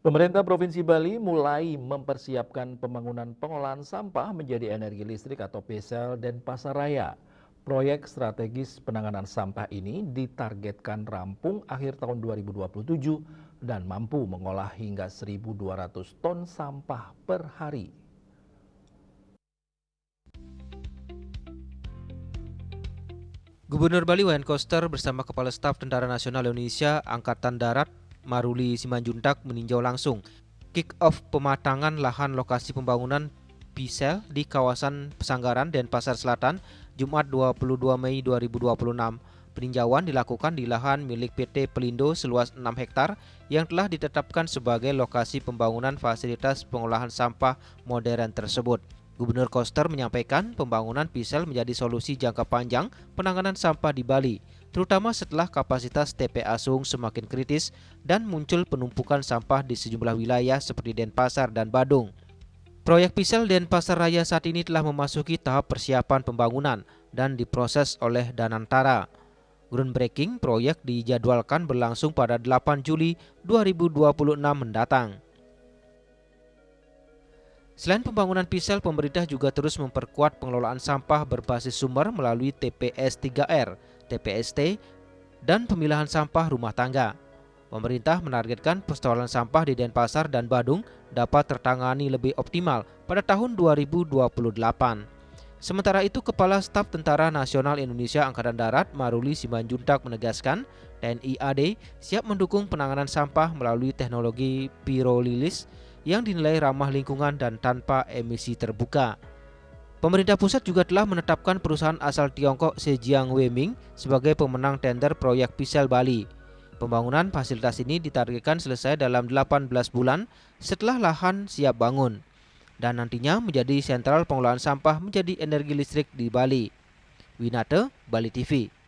Pemerintah Provinsi Bali mulai mempersiapkan pembangunan pengolahan sampah menjadi energi listrik atau PSL dan Pasaraya. Proyek strategis penanganan sampah ini ditargetkan rampung akhir tahun 2027 dan mampu mengolah hingga 1.200 ton sampah per hari. Gubernur Bali Wayan Koster bersama Kepala Staf Tentara Nasional Indonesia Angkatan Darat Maruli Simanjuntak meninjau langsung kick-off pematangan lahan lokasi pembangunan Pisel di kawasan Pesanggaran Denpasar Selatan Jumat 22 Mei 2026. Peninjauan dilakukan di lahan milik PT Pelindo seluas 6 hektar yang telah ditetapkan sebagai lokasi pembangunan fasilitas pengolahan sampah modern tersebut. Gubernur Koster menyampaikan pembangunan Pisel menjadi solusi jangka panjang penanganan sampah di Bali, terutama setelah kapasitas TPA Sung semakin kritis dan muncul penumpukan sampah di sejumlah wilayah seperti Denpasar dan Badung. Proyek Pisel Denpasar Raya saat ini telah memasuki tahap persiapan pembangunan dan diproses oleh Danantara. Groundbreaking proyek dijadwalkan berlangsung pada 8 Juli 2026 mendatang. Selain pembangunan Pisel, pemerintah juga terus memperkuat pengelolaan sampah berbasis sumber melalui TPS 3R, TPST, dan pemilahan sampah rumah tangga. Pemerintah menargetkan persoalan sampah di Denpasar dan Badung dapat tertangani lebih optimal pada tahun 2028. Sementara itu, Kepala Staf Tentara Nasional Indonesia Angkatan Darat Maruli Simanjuntak menegaskan TNI AD siap mendukung penanganan sampah melalui teknologi pirolilis yang dinilai ramah lingkungan dan tanpa emisi terbuka. Pemerintah pusat juga telah menetapkan perusahaan asal Tiongkok Zhejiang Weiming sebagai pemenang tender proyek Pisel Bali. Pembangunan fasilitas ini ditargetkan selesai dalam 18 bulan setelah lahan siap bangun dan nantinya menjadi sentral pengolahan sampah menjadi energi listrik di Bali. Winate, Bali TV.